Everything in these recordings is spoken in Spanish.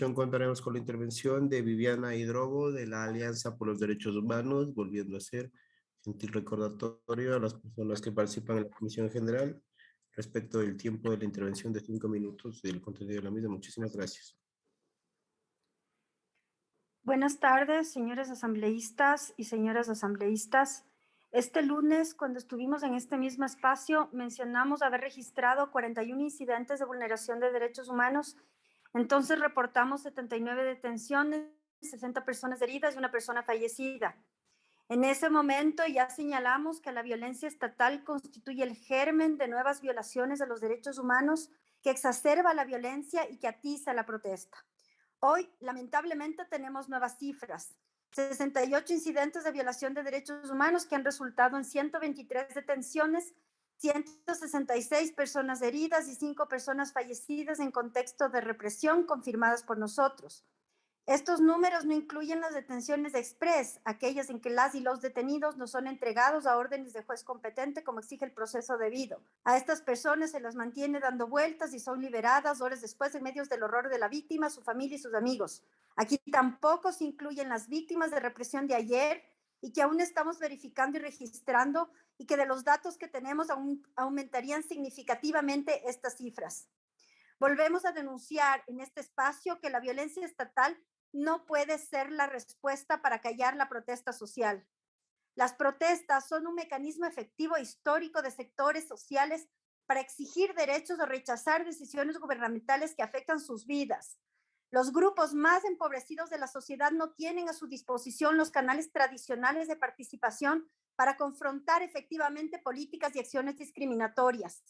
Contaremos con la intervención de Viviana Hidrobo de la Alianza por los Derechos Humanos, volviendo a hacer gentil recordatorio a las personas que participan en la Comisión General respecto del tiempo de la intervención de 5 minutos del contenido de la misma. Muchísimas gracias. Buenas tardes, señores asambleístas y señoras asambleístas. Este lunes, cuando estuvimos en este mismo espacio, mencionamos haber registrado 41 incidentes de vulneración de derechos humanos. Entonces reportamos 79 detenciones, 60 personas heridas y una persona fallecida. En ese momento ya señalamos que la violencia estatal constituye el germen de nuevas violaciones de los derechos humanos que exacerba la violencia y que atiza la protesta. Hoy, lamentablemente, tenemos nuevas cifras. 68 incidentes de violación de derechos humanos que han resultado en 123 detenciones, 166 personas heridas y 5 personas fallecidas en contexto de represión confirmadas por nosotros. Estos números no incluyen las detenciones express, aquellas en que las y los detenidos no son entregados a órdenes de juez competente como exige el proceso debido. A estas personas se las mantiene dando vueltas y son liberadas horas después en medio del horror de la víctima, su familia y sus amigos. Aquí tampoco se incluyen las víctimas de represión de ayer y que aún estamos verificando y registrando y que de los datos que tenemos aumentarían significativamente estas cifras. Volvemos a denunciar en este espacio que la violencia estatal no puede ser la respuesta para callar la protesta social. Las protestas son un mecanismo efectivo e histórico de sectores sociales para exigir derechos o rechazar decisiones gubernamentales que afectan sus vidas. Los grupos más empobrecidos de la sociedad no tienen a su disposición los canales tradicionales de participación para confrontar efectivamente políticas y acciones discriminatorias.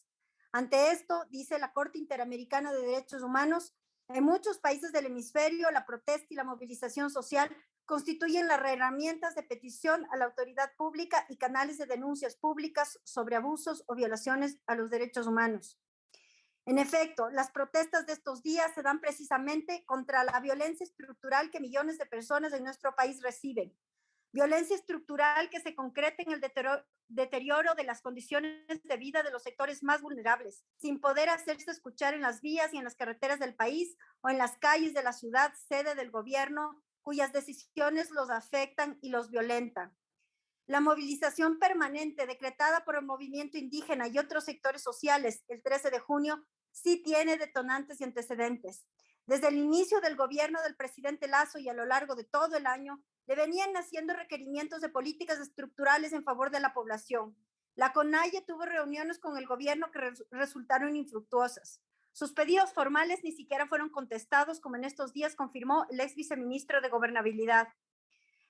Ante esto, dice la Corte Interamericana de Derechos Humanos, en muchos países del hemisferio, la protesta y la movilización social constituyen las herramientas de petición a la autoridad pública y canales de denuncias públicas sobre abusos o violaciones a los derechos humanos. En efecto, las protestas de estos días se dan precisamente contra la violencia estructural que millones de personas en nuestro país reciben. Violencia estructural que se concreta en el deterioro de las condiciones de vida de los sectores más vulnerables, sin poder hacerse escuchar en las vías y en las carreteras del país o en las calles de la ciudad sede del gobierno, cuyas decisiones los afectan y los violentan. La movilización permanente decretada por el movimiento indígena y otros sectores sociales el 13 de junio sí tiene detonantes y antecedentes. Desde el inicio del gobierno del presidente Lasso y a lo largo de todo el año, le venían haciendo requerimientos de políticas estructurales en favor de la población. La CONAIE tuvo reuniones con el gobierno que resultaron infructuosas. Sus pedidos formales ni siquiera fueron contestados, como en estos días confirmó el ex viceministro de Gobernabilidad.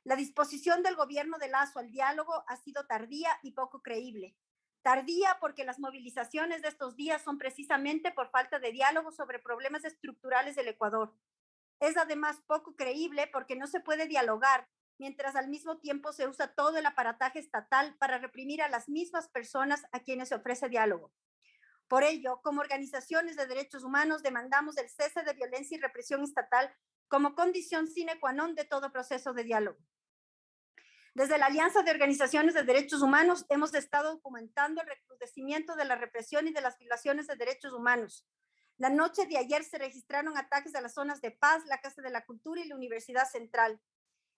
La disposición del gobierno de Lasso al diálogo ha sido tardía y poco creíble. Tardía porque las movilizaciones de estos días son precisamente por falta de diálogo sobre problemas estructurales del Ecuador. Es además poco creíble porque no se puede dialogar mientras al mismo tiempo se usa todo el aparataje estatal para reprimir a las mismas personas a quienes se ofrece diálogo. Por ello, como organizaciones de derechos humanos, demandamos el cese de violencia y represión estatal como condición sine qua non de todo proceso de diálogo. Desde la Alianza de Organizaciones de Derechos Humanos hemos estado documentando el recrudecimiento de la represión y de las violaciones de derechos humanos. La noche de ayer se registraron ataques a las zonas de Paz, la Casa de la Cultura y la Universidad Central.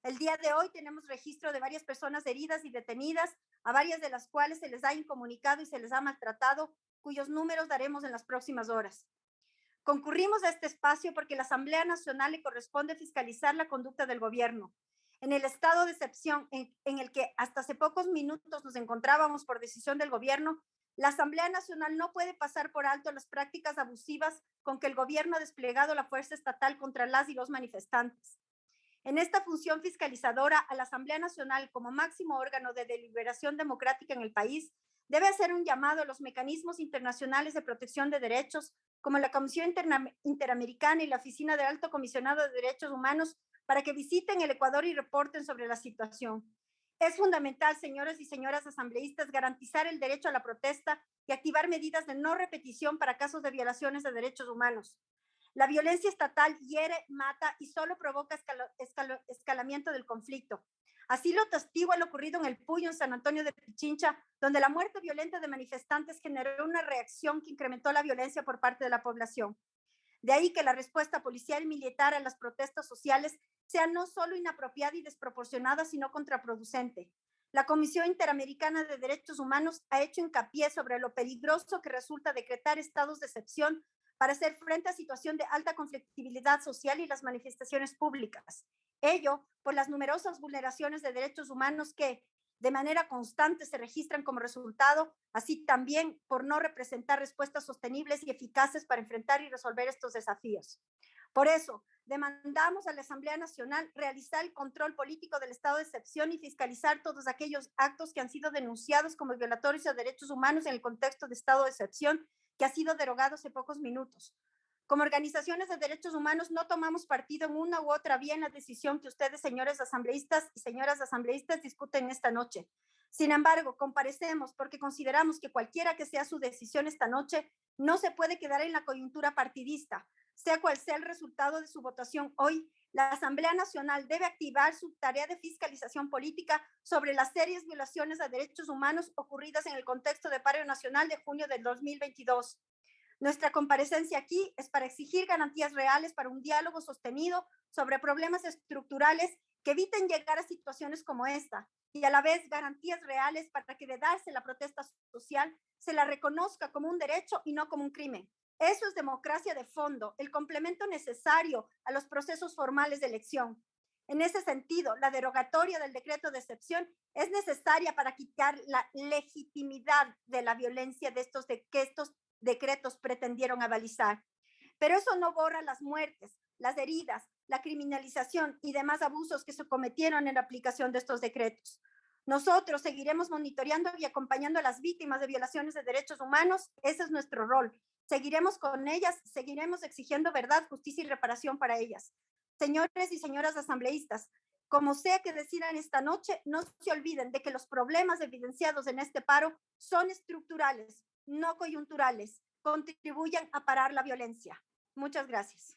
El día de hoy tenemos registro de varias personas heridas y detenidas, a varias de las cuales se les ha incomunicado y se les ha maltratado, cuyos números daremos en las próximas horas. Concurrimos a este espacio porque la Asamblea Nacional le corresponde fiscalizar la conducta del gobierno. En el estado de excepción en el que hasta hace pocos minutos nos encontrábamos por decisión del gobierno, la Asamblea Nacional no puede pasar por alto las prácticas abusivas con que el gobierno ha desplegado la fuerza estatal contra las y los manifestantes. En esta función fiscalizadora, a la Asamblea Nacional, como máximo órgano de deliberación democrática en el país, debe hacer un llamado a los mecanismos internacionales de protección de derechos, como la Comisión Interamericana y la Oficina del Alto Comisionado de Derechos Humanos, para que visiten el Ecuador y reporten sobre la situación. Es fundamental, señores y señoras asambleístas, garantizar el derecho a la protesta y activar medidas de no repetición para casos de violaciones de derechos humanos. La violencia estatal hiere, mata y solo provoca escalamiento del conflicto. Así lo testigua lo ocurrido en el Puyo, en San Antonio de Pichincha, donde la muerte violenta de manifestantes generó una reacción que incrementó la violencia por parte de la población. De ahí que la respuesta policial y militar a las protestas sociales sea no solo inapropiada y desproporcionada, sino contraproducente. La Comisión Interamericana de Derechos Humanos ha hecho hincapié sobre lo peligroso que resulta decretar estados de excepción para hacer frente a situación de alta conflictividad social y las manifestaciones públicas. Ello por las numerosas vulneraciones de derechos humanos que de manera constante se registran como resultado, así también por no representar respuestas sostenibles y eficaces para enfrentar y resolver estos desafíos. Por eso, demandamos a la Asamblea Nacional realizar el control político del estado de excepción y fiscalizar todos aquellos actos que han sido denunciados como violatorios de derechos humanos en el contexto de estado de excepción que ha sido derogado hace pocos minutos. Como organizaciones de derechos humanos no tomamos partido en una u otra vía en la decisión que ustedes, señores asambleístas y señoras asambleístas, discuten esta noche. Sin embargo, comparecemos porque consideramos que cualquiera que sea su decisión esta noche, no se puede quedar en la coyuntura partidista. Sea cual sea el resultado de su votación hoy, la Asamblea Nacional debe activar su tarea de fiscalización política sobre las serias violaciones a derechos humanos ocurridas en el contexto de paro nacional de junio del 2022. Nuestra comparecencia aquí es para exigir garantías reales para un diálogo sostenido sobre problemas estructurales que eviten llegar a situaciones como esta y a la vez garantías reales para que de darse la protesta social se la reconozca como un derecho y no como un crimen. Eso es democracia de fondo, el complemento necesario a los procesos formales de elección. En ese sentido, la derogatoria del decreto de excepción es necesaria para quitar la legitimidad de la violencia que estos decretos pretendieron avalizar. Pero eso no borra las muertes, las heridas, la criminalización y demás abusos que se cometieron en la aplicación de estos decretos. Nosotros seguiremos monitoreando y acompañando a las víctimas de violaciones de derechos humanos. Ese es nuestro rol. Seguiremos con ellas, seguiremos exigiendo verdad, justicia y reparación para ellas. Señores y señoras asambleístas, como sea que decidan esta noche, no se olviden de que los problemas evidenciados en este paro son estructurales, no coyunturales. Contribuyan a parar la violencia. Muchas gracias.